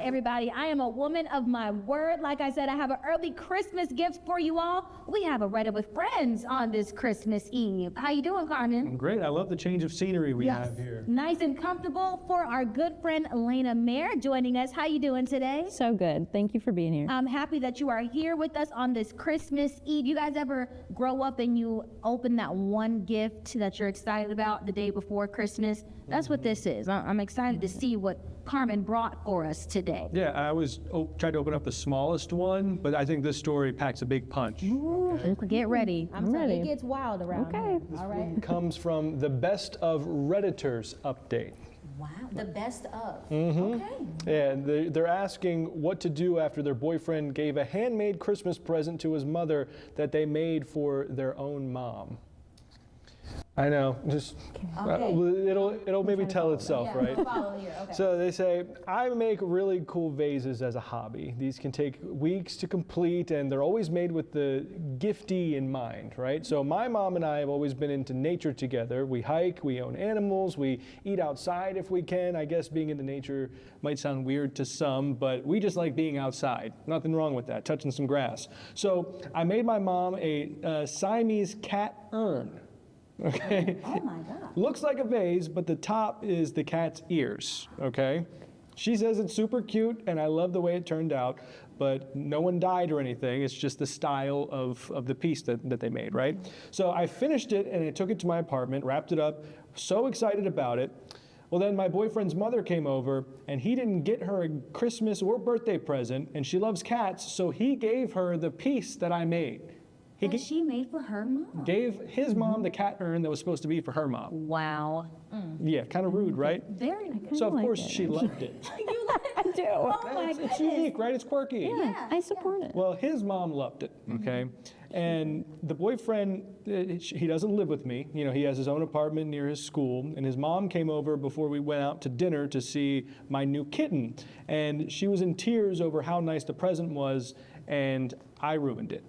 everybody. I am a woman of my word. Like I said, I have an early Christmas gift for you all. We have a Read It with Friends on this Christmas Eve. How you doing, Carmen? Great. I love the change of scenery we have here. Nice and comfortable for our good friend Elena Mayer joining us. How you doing today? So good. Thank you for being here. I'm happy that you are here with us on this Christmas Eve. You guys ever grow up and you open that one gift that you're excited about the day before Christmas? That's what this is. I'm excited to see what Carmen brought for us today. Yeah, I always tried to open up the smallest one, but I think this story packs a big punch. Ooh, get ready. I'm ready. It gets wild around here. All right. Comes from the Best of Redditors update. Wow, the best of. Mm-hmm. Okay. And they're asking what to do after their boyfriend gave a handmade Christmas present to his mother that they made for their own mom. I know, just it'll maybe tell itself, right? Follow here. Okay. So they say, I make really cool vases as a hobby. These can take weeks to complete, and they're always made with the gifty in mind, right? So my mom and I have always been into nature together. We hike, we own animals, we eat outside if we can. I guess being into nature might sound weird to some, but we just like being outside. Nothing wrong with that, touching some grass. So I made my mom a Siamese cat urn. Okay. Oh my God. Looks like a vase, but the top is the cat's ears. Okay. She says it's super cute, and I love the way it turned out, but no one died or anything. It's just the style of the piece that they made, right? So I finished it, and I took it to my apartment, wrapped it up, so excited about it. Well, then my boyfriend's mother came over, and he didn't get her a Christmas or birthday present, and she loves cats, so he gave her the piece that I made. That she made for her mom. Gave his mom the cat urn that was supposed to be for her mom. Wow. Yeah, kind of rude, right? Very nice. So of course she loved it. I do. Oh my It's goodness. unique, right? It's quirky. Yeah, I support it. Well, his mom loved it, okay? And the boyfriend, he doesn't live with me. You know, he has his own apartment near his school, and his mom came over before we went out to dinner to see my new kitten. And she was in tears over how nice the present was, and I ruined it.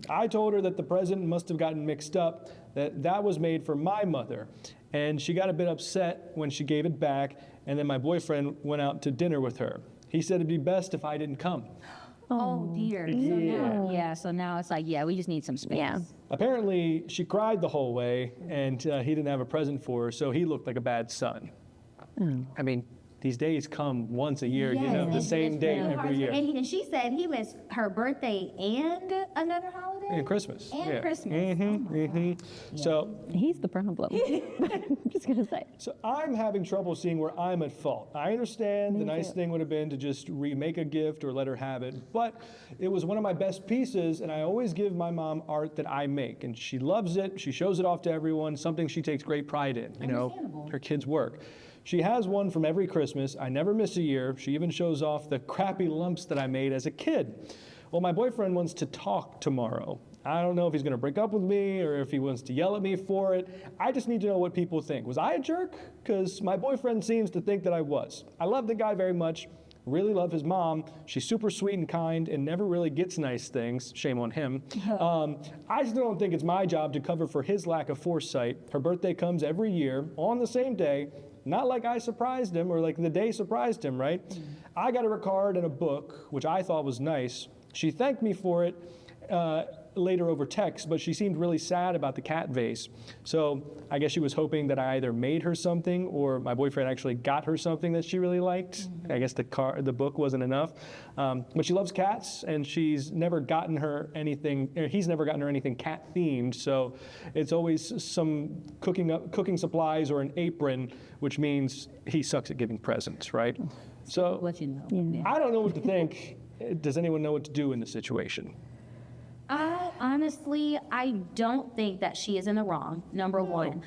I told her that the present must have gotten mixed up, that was made for my mother. And she got a bit upset when she gave it back, and then my boyfriend went out to dinner with her. He said it'd be best if I didn't come. Oh dear. So now it's like, we just need some space. Yeah. Apparently, she cried the whole way, and he didn't have a present for her, so he looked like a bad son. I mean, these days come once a year, you know, the same day every year. And she said he missed her birthday and another holiday? And Christmas. And Christmas. So He's the problem. I'm just going to say. So I'm having trouble seeing where I'm at fault. I understand the nice thing would have been to just remake a gift or let her have it, but it was one of my best pieces, and I always give my mom art that I make, and she loves it. She shows it off to everyone, something she takes great pride in, you know, her kids' work. She has one from every Christmas. I never miss a year. She even shows off the crappy lumps that I made as a kid. Well, my boyfriend wants to talk tomorrow. I don't know if he's going to break up with me or if he wants to yell at me for it. I just need to know what people think. Was I a jerk? Because my boyfriend seems to think that I was. I love the guy very much. Really love his mom. She's super sweet and kind and never really gets nice things. Shame on him. I still don't think it's my job to cover for his lack of foresight. Her birthday comes every year on the same day. Not like I surprised him or like the day surprised him, right? I got her a card and a book, which I thought was nice. She thanked me for it later over text, but she seemed really sad about the cat vase. So I guess she was hoping that I either made her something or my boyfriend actually got her something that she really liked. I guess the book wasn't enough. But she loves cats, and she's never gotten her anything, or he's never gotten her anything cat themed. So it's always some cooking supplies or an apron, which means he sucks at giving presents, right? So What you know. I don't know what to think. Does anyone know what to do in this situation? Honestly, I don't think that she is in the wrong, number one.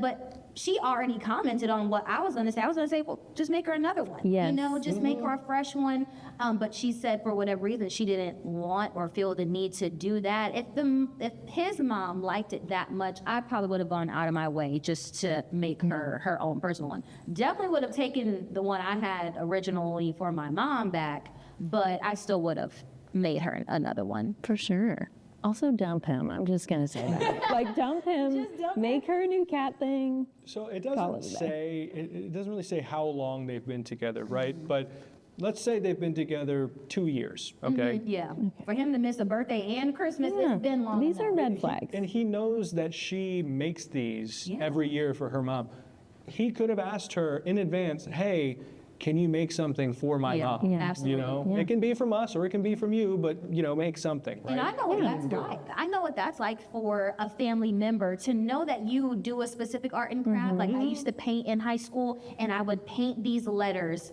But she already commented on what I was going to say. I was going to say, well, just make her another one. Yes. You know, just make her a fresh one. But she said for whatever reason, she didn't want or feel the need to do that. If his mom liked it that much, I probably would have gone out of my way just to make her own personal one. Definitely would have taken the one I had originally for my mom back, but I still would have made her another one. For sure. Also dump him. I'm just going to say that. Like dump him, make her a new cat thing. So it Call doesn't it a day. say, it doesn't really say how long they've been together, right? But let's say they've been together 2 years, okay? Yeah. For him to miss a birthday and Christmas, it's been long These are enough. red flags. And he knows that she makes these every year for her mom. He could have asked her in advance, hey, can you make something for my Yeah, mom? yeah. absolutely. You know, Yeah. it can be from us or it can be from you, but make something, right? And I know what that's like. I know what that's like for a family member to know that you do a specific art and craft. Like I used to paint in high school, and I would paint these letters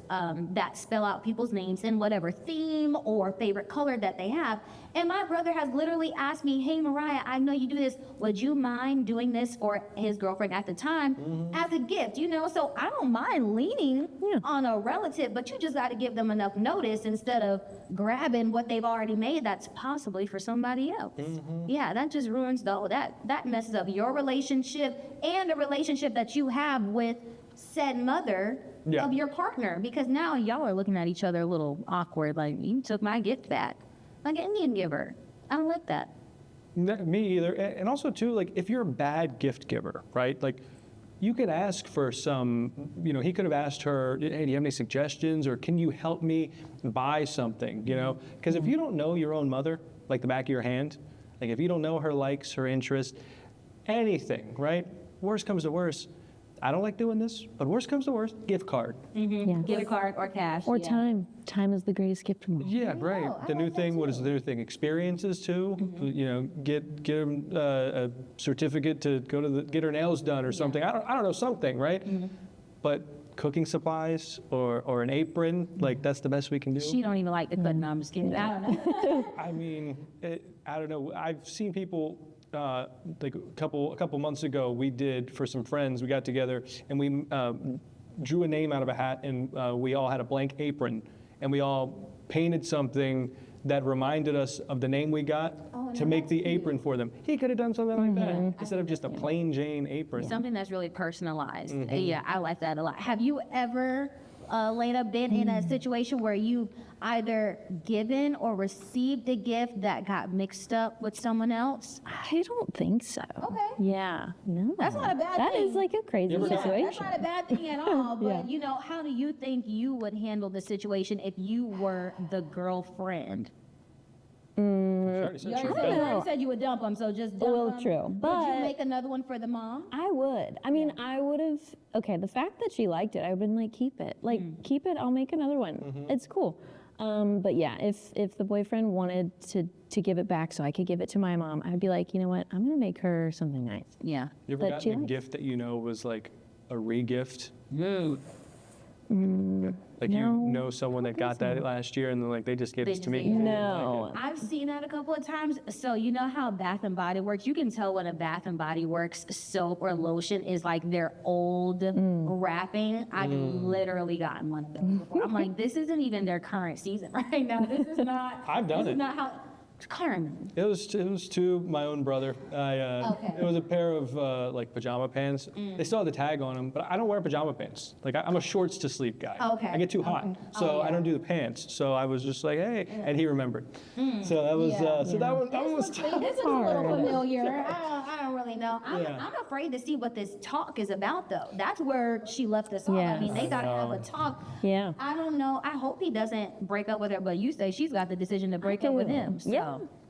that spell out people's names in whatever theme or favorite color that they have. And my brother has literally asked me, hey, Mariah, I know you do this. Would you mind doing this for his girlfriend at the time as a gift? So I don't mind leaning on a relative, but you just got to give them enough notice instead of grabbing what they've already made that's possibly for somebody else. Yeah, that just ruins that messes up your relationship and the relationship that you have with said mother of your partner, because now y'all are looking at each other a little awkward, like you took my gift back. Like an Indian giver. I don't like that. Me either. And also, too, like, if you're a bad gift giver, right? Like, you could ask for some, he could have asked her, hey, do you have any suggestions? Or can you help me buy something, Because if you don't know your own mother, like the back of your hand, like if you don't know her likes, her interests, anything, right? Worst comes to worst. I don't like doing this, but worst comes to worst, gift card. Yeah. Gift card or cash. Or yeah. time. Time is the greatest gift from all. Yeah, right. I The new like that thing, what too. is the new thing? Experiences too. Get them a certificate to go to get her nails done or something. I don't know, something, right? But cooking supplies or an apron, like that's the best we can do. She don't even like the cut. No, I'm just kidding. I don't know. I mean, I don't know. I've seen people. Like a couple months ago, we did for some friends. We got together and we drew a name out of a hat, and we all had a blank apron, and we all painted something that reminded us of the name we got to make the apron for them. He could have done something like that instead of just a plain Jane apron. Something that's really personalized. Yeah, I like that a lot. Have you ever, Lena, been in a situation where you've either given or received a gift that got mixed up with someone else? I don't think so. Okay. Yeah. No. That's not a bad That thing. is like a crazy ever got- situation. That's not a bad thing at all. But Yeah. how do you think you would handle the situation if you were the girlfriend? Already said You she was already done. said you would dump them, so just dump Well, them. true, Would but- you make another one for the mom? I would. I mean, I would have. Okay, the fact that she liked it, I would have been like, keep it. Like, keep it. I'll make another one. It's cool. But yeah, if the boyfriend wanted to give it back so I could give it to my mom, I'd be like, you know what? I'm gonna make her something nice. Yeah. You ever But she gotten a likes- gift that was like a re-gift? Like No, you know someone that got that last year and then like they just gave They this to just me. gave it. No. I've seen that a couple of times. So you know how Bath and Body Works, you can tell when a Bath and Body Works soap or lotion is like their old wrapping. I've literally gotten one of those before. I'm like, this isn't even their current season right now. This is not. I've done this it. Is not how. Carmen. It was to my own brother. Okay. It was a pair of like pajama pants. They still have the tag on them, but I don't wear pajama pants. Like I'm a shorts to sleep guy. Okay. I get too hot, so I don't do the pants. So I was just like, hey, and he remembered. So that was that one was tough. This is a little familiar. I don't really know. Yeah. I'm afraid to see what this talk is about, though. That's where she left us off. I mean, they got to have a talk. Yeah. I don't know. I hope he doesn't break up with her, but you say she's got the decision to break up with him. So,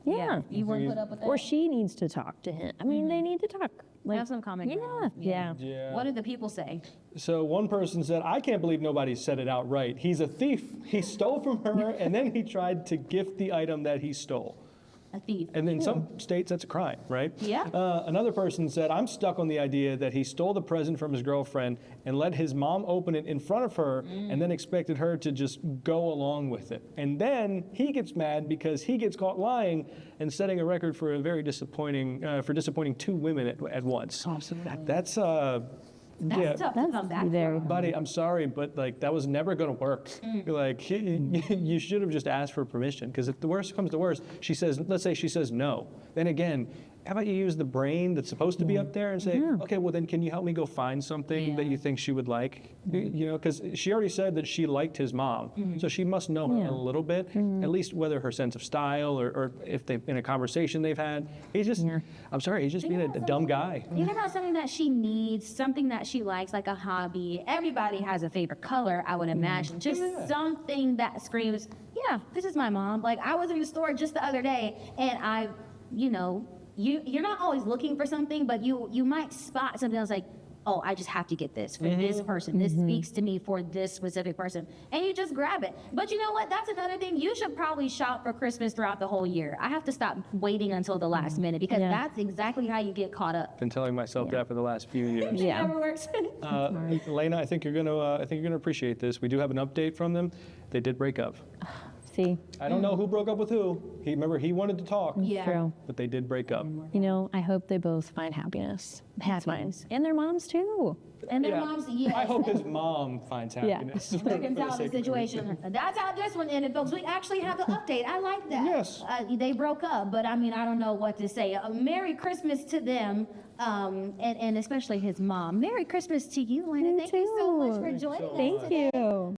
Yeah. you wouldn't put up with that. Or she needs to talk to him. I mean, they need to talk. Like, have some common Yeah. ground. Yeah. Yeah. What did the people say? So one person said, I can't believe nobody said it outright. He's a thief. He stole from her, and then he tried to gift the item that he stole. A thief. And in some states, that's a crime, right? Yeah. Another person said, I'm stuck on the idea that he stole the present from his girlfriend and let his mom open it in front of her and then expected her to just go along with it. And then he gets mad because he gets caught lying and setting a record for a very disappointing, disappointing two women at once. Absolutely. That's, That's tough to come back very from. buddy, I'm sorry, but like that was never gonna work. Like you should have just asked for permission, because if the worst comes to worst, she says, let's say she says no. Then again, how about you use the brain that's supposed to be up there and say, okay, well then can you help me go find something that you think she would like? You know, because she already said that she liked his mom, so she must know her a little bit, at least whether her sense of style or if they in a conversation they've had. He's just, I'm sorry, he's just being a dumb guy. Think about something that she needs, something that she likes, like a hobby. Everybody has a favorite color, I would imagine. Just something that screams, yeah, this is my mom. Like, I was in the store just the other day, and you know, you're not always looking for something, but you might spot something else like, oh, I just have to get this for this person. This speaks to me for this specific person. And you just grab it. But you know what? That's another thing. You should probably shop for Christmas throughout the whole year. I have to stop waiting until the last minute because that's exactly how you get caught up. Been telling myself that for the last few years. Yeah. It never works. Elena, I think you're gonna appreciate this. We do have an update from them. They did break up. See, I don't know who broke up with who. Remember, he wanted to talk, Yeah. true. but they did break up. You know, I hope they both find happiness. That's mine. And their moms too. And their moms, yes. I hope his mom finds happiness. for the Reconcile the sake of situation. That's how this one ended, folks. We actually have the update. I like that. Yes. They broke up, but I mean, I don't know what to say. Merry Christmas to them, and especially his mom. Merry Christmas to you, Lena. Thank you so much for joining us. Thank you.